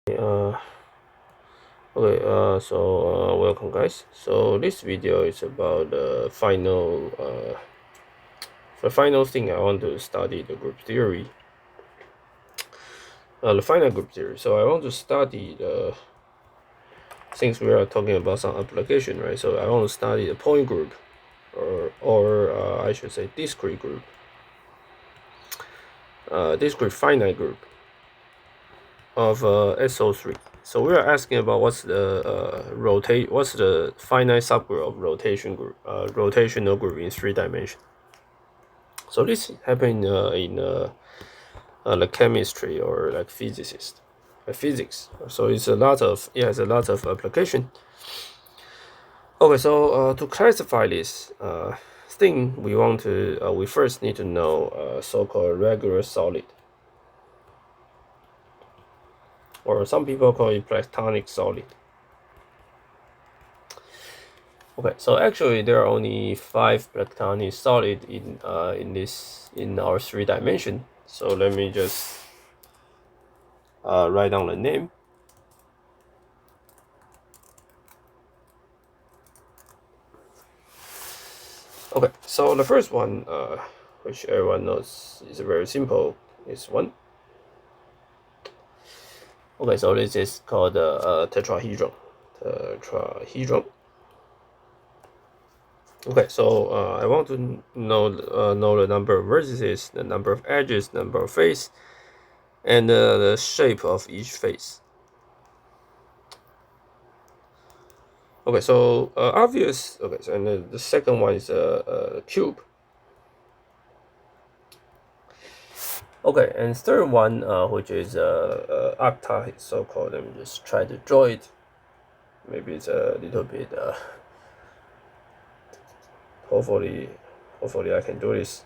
Uh, welcome guys. So this video is about the final thing I want to study the group theory, the finite group theory. So I want to study the since we are talking about some application, right? So I want to study the point group, or I should say discrete group, discrete finite group of SO3. So we are asking about what's the finite subgroup of rotational group in 3 dimensions. So this happened in the chemistry or like physics. So it has a lot of application. Okay, so to classify this thing, we first need to know so-called regular solid, or some people call it Platonic solid. Okay, so actually there are only 5 Platonic solid in our 3 dimension. So let me just write down the name. Okay, so the first one, which everyone knows is very simple, is 1. Okay, so this is called tetrahedron. Tetrahedron. Okay, so I want to know the number of vertices, the number of edges, number of face, and the shape of each face. Okay, so obvious. Okay, so and the second one is a cube. Okay, and third one, which is octa, so-called. Let me just try to draw it. Maybe it's a little bit. Hopefully I can do this.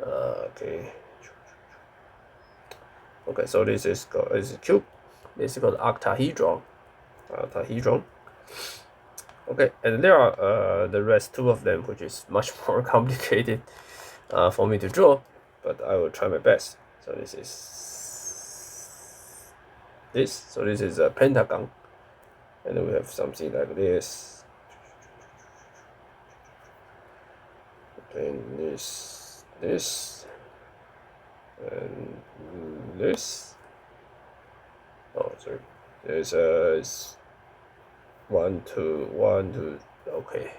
Okay. Okay, so this is a cube. This is called octahedron. Octahedron. Okay, and there are the rest 2 of them, which is much more complicated for me to draw, but I will try my best. So this is a pentagon, and then we have something like this, and this, and this. Oh, sorry. There's 1, 2, 1, 2. Okay.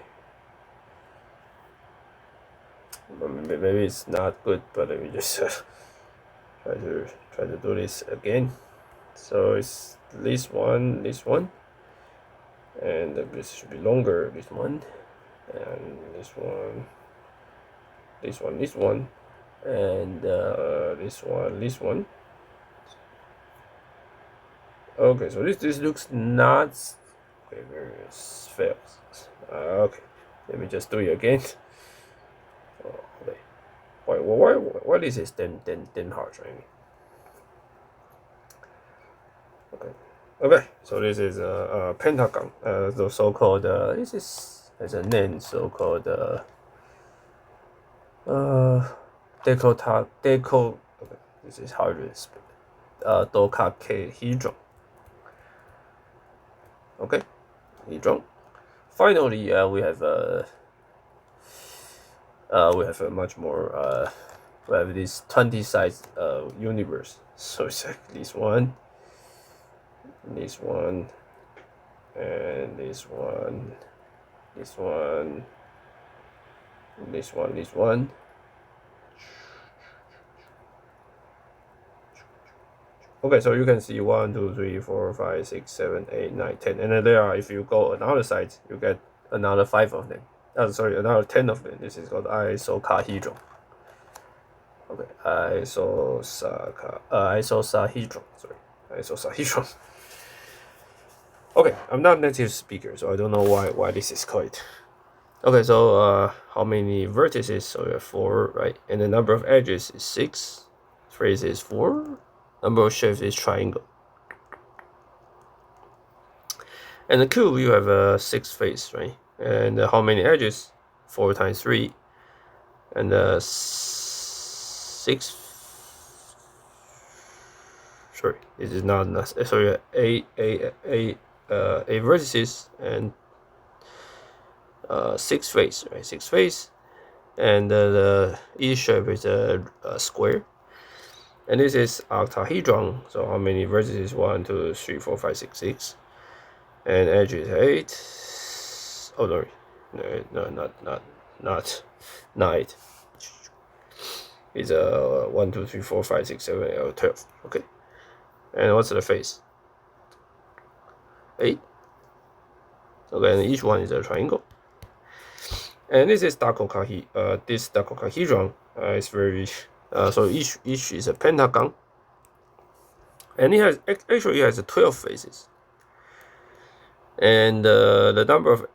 Maybe it's not good, but let me just try to do this again. So it's this one, and this should be longer. This one, and this one, and this one. Okay, so this looks not. Okay, various fails. Okay, let me just do it again. Oh, okay. Why this is then hard, right? Okay, so this is a pentagon. The so-called this is as a name, so-called deco. Okay, this is hard to spell. Dodecahedron. Okay, hedron. Finally, we have a much more. We have this 20 size universe. So it's like this one, and this one, this one. Okay, so you can see 1, 2, 3, 4, 5, 6, 7, 8, 9, 10, and then there are. If you go another side, you get another 5 of them. Another 10 of them. This is called icosahedron. Okay, icosahedron. Sorry, icosahedron. Okay, I'm not a native speaker, so I don't know why this is called. Okay, so how many vertices? So we have 4, right? And the number of edges is 6. Face is 4. Number of shapes is triangle. And the cube, you have a 6 face, right? And how many edges? 4 times 3. And 6 sorry, this is not sorry, a vertices and 6 face, right? 6 face, and the E shape is a square, and this is octahedron. So how many vertices? 1, 2, 3, 4, 5, 6, 6, and edge is 8. Oh no, no, not 9. It's 1, 2, 3, 4, 5, 6, 7, 8, 12. Okay, and what's the face? 8. Okay, and each one is a triangle. And this is this dodecahedron is very so each is a pentagon, and it has 12 faces. And the number of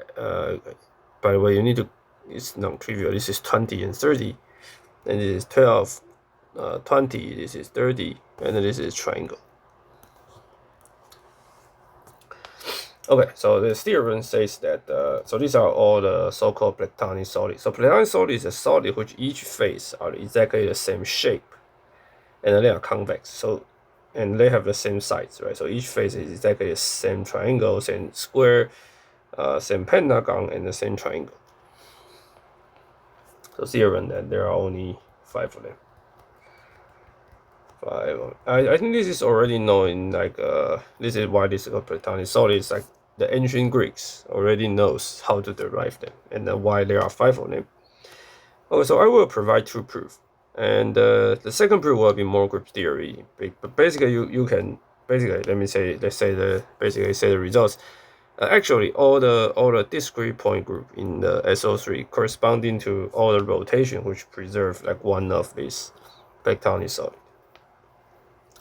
by the way, you need to, it's non-trivial. This is 20 and 30, and this is 12, 20. This is 30, and then this is triangle. Okay, so the theorem says that so these are all the so-called Platonic solids. So Platonic solid is a solid which each face are exactly the same shape, and they are convex. So, and they have the same sides, right? So each face is exactly the same triangle, same square, same pentagon, and the same triangle. So theorem that there are only 5 of them. 5. I think this is already known. Like this is why this is called Platonic solids. Like the ancient Greeks already knows how to derive them, and why there are 5 of them. Okay, so I will provide 2 proofs, and the second proof will be more group theory. But basically, you can basically let's say the results. Actually, all the discrete point group in the SO3 corresponding to all the rotation which preserve like one of these Platonic solid.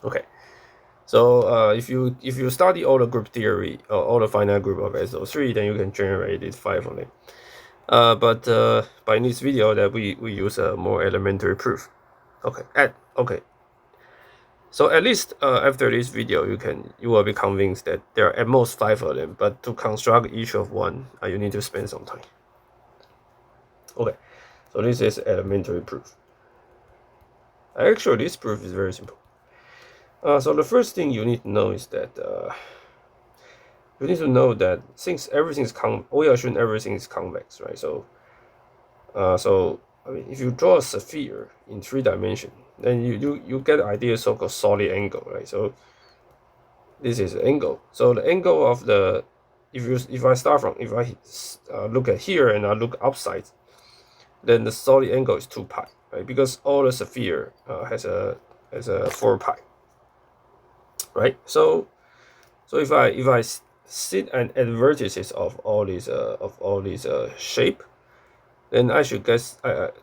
Okay. So if you study all the group theory, all the finite group of SO3, then you can generate these 5 of them. But by this video that we use a more elementary proof. Okay. Okay. So at least after this video, you will be convinced that there are at most 5 of them. But to construct each of one, you need to spend some time. Okay. So this is elementary proof. Actually, this proof is very simple. So the first thing you need to know is that you need to know that since everything is we assume everything is convex, right? So I mean, if you draw a sphere in 3 dimensions, then you get an idea so-called solid angle, right? So this is the angle. So the angle of the if I look at here and I look upside, then the solid angle is 2 pi, right? Because all the sphere has a 4 pi, right? So if I sit at vertices of all these shape, then I should guess.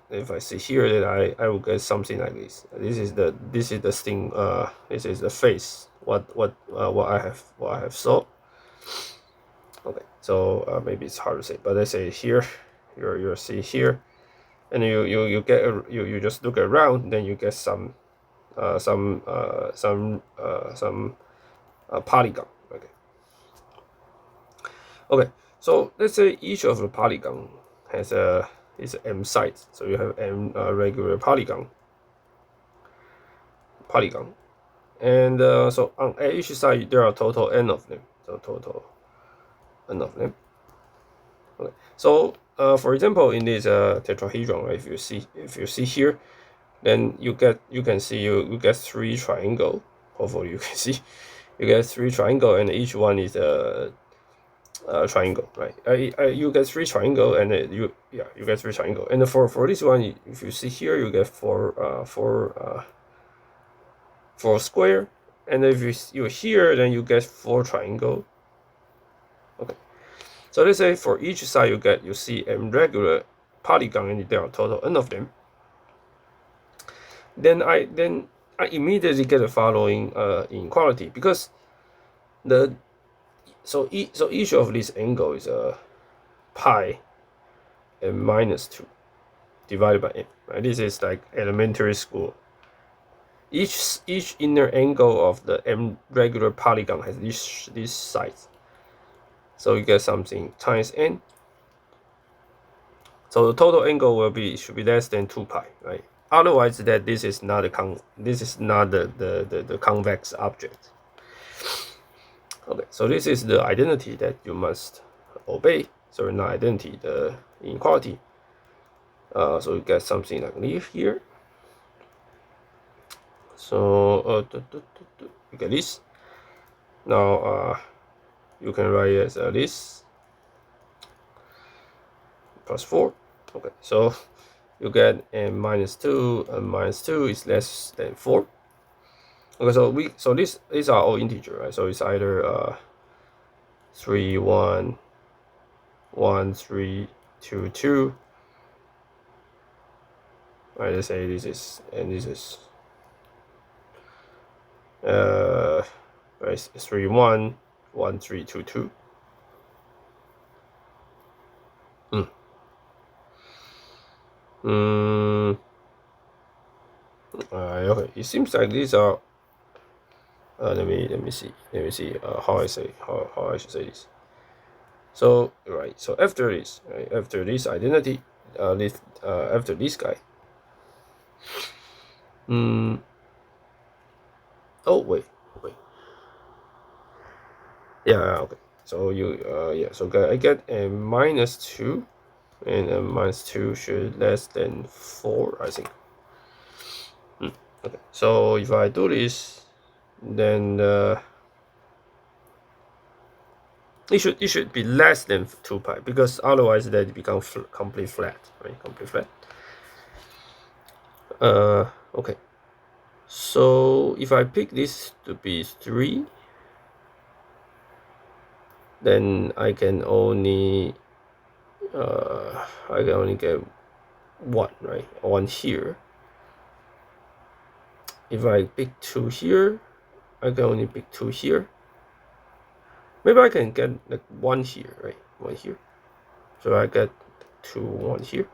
If I see here, then I will guess something like this. This is the thing. This is the face. What I have saw. Okay, so maybe it's hard to say, but let's say here, you see here, and you just look around, then you get some polygon. Okay, so let's say each of the polygon is m sides. So you have m regular polygon, and so on each side there are total n of them. So total n of them. Okay, so for example, in this tetrahedron, right, if you see here, then you get 3 triangle. Hopefully you can see, you get 3 triangle, and each one is a triangle, right? You get 3 triangle, and you get 3 triangle, and for this one, if you see here, you get 4 square, and if you here, then you get 4 triangle. Okay, so let's say for each side you see m regular polygon, and there are total n of them. Then I immediately get the following inequality, because so each of these angle is pi and minus 2 divided by m, right? This is like elementary school. Each inner angle of the m regular polygon has these sides, so you get something times n. So the total angle should be less than 2 pi, right? otherwise that this is not the convex object. Okay, so this is the identity that you must obey. So not identity, the inequality. So you get something like this here. So you get this. Now you can write it as this plus 4. Okay, so you get n minus 2, and minus 2 is less than 4. Okay, so these are all integer, right? So it's either 3, 1, 1, 3, 2, 2. Right, let's say this is, and this is right, 3, 1, 1, 3, 2, 2. Okay, it seems like these are let me see how I should say this. So right, so after this, right, after this identity, after this guy, oh wait, yeah, okay, so you yeah, so I get a minus 2, and a minus 2 should less than 4, I think. Okay, so if I do this, then it should be less than 2 pi, because otherwise that becomes complete flat, right? Complete flat. Okay. So if I pick this to be 3, then I can only get 1, right? 1 here. If I pick 2 here, I can only pick 2 here. Maybe I can get like 1 here, right? 1 here. So I get 2, 1 here.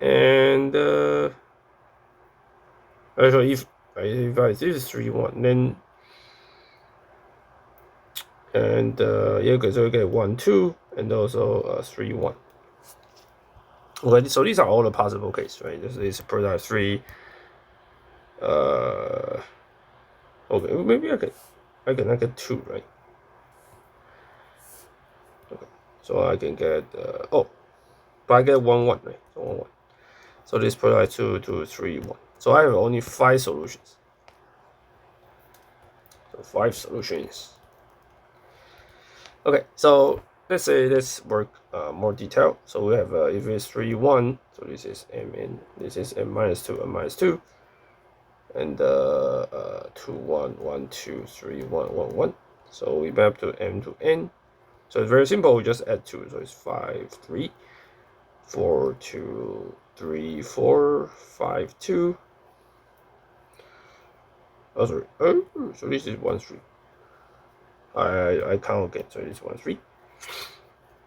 And so if this is 3, 1, then and yeah, okay, so you get 1, 2, and also 3, 1. Okay, so these are all the possible cases, right? This is product 3. Okay, maybe I can get 2, right? Okay, so I can get oh, but I get 1, 1, right? So 1, 1. So this product 2, 2, 3, 1. So I have only 5 solutions. So 5 solutions. Okay, so let's work more detail. So we have if it's 3, 1, so this is m, this is m minus 2, m minus 2, and 2, 1, 1, 2, 3, 1, 1, 1. So we map to m to n. So it's very simple. We just add 2. So it's 5, 3, 4, 2, 3, 4, 5, 2. Oh, sorry. Oh, so this is 1, 3. I count again. So this is 1, 3.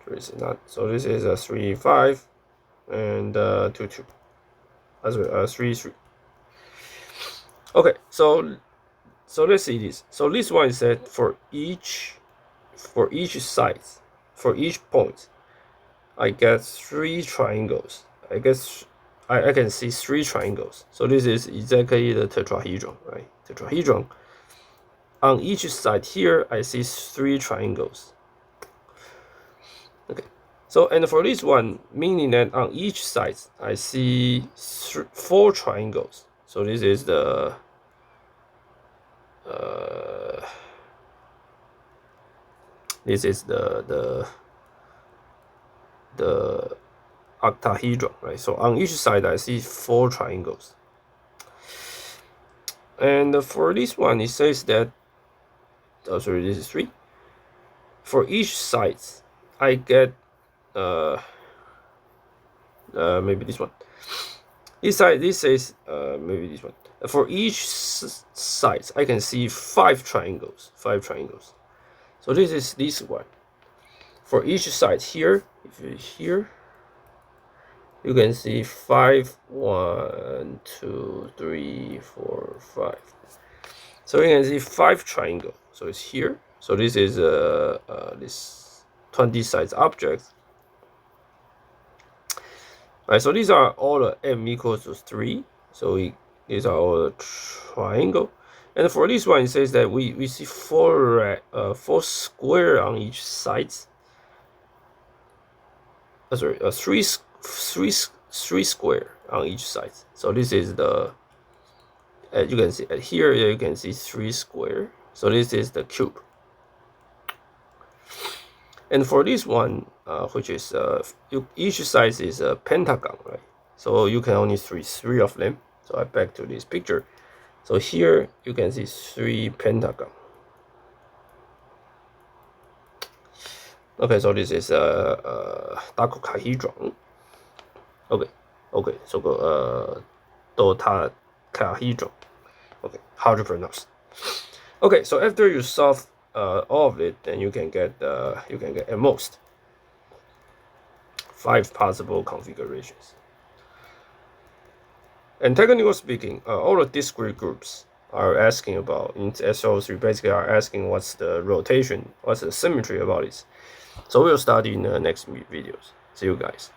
So this is not. So this is a 3, 5, and 2, 2. Sorry, 3, 3. Okay. So let's see this. So this one is that for each side, for each point, I get 3 triangles. I guess I can see 3 triangles. So this is exactly the tetrahedron, right? Tetrahedron. On each side here, I see 3 triangles. Okay. So, and for this one, meaning that on each side, I see 4 triangles. So this is the octahedron, right? So on each side, I see 4 triangles. And for this one, it says that, oh, sorry, this is 3. For each side, I get maybe this one. This says maybe this one. For each side, I can see 5 triangles. 5 triangles. So this is this one. For each side here, if you here, you can see 5, 1, 2, 3, 4, 5. So you can see 5 triangles. So it's here. So this is this 20 sides object. Right, so these are all the m equals to 3. So these are all the triangle. And for this one, it says that we see four square on each side. Sorry, three square on each side. So this is the, as you can see here, you can see 3 square. So this is the cube. And for this one, which is each side is a pentagon, right? So you can only see 3 of them. So I back to this picture. So here you can see 3 pentagon. Okay, so this is a dodecahedron. Okay, so dodecahedron. Okay, how to pronounce? Okay, so after you solve all of it, then you can get at most 5 possible configurations. And technically speaking, all the discrete groups are asking about in SO3 basically are asking what's the rotation, what's the symmetry about this. So we'll study in the next videos. See you guys.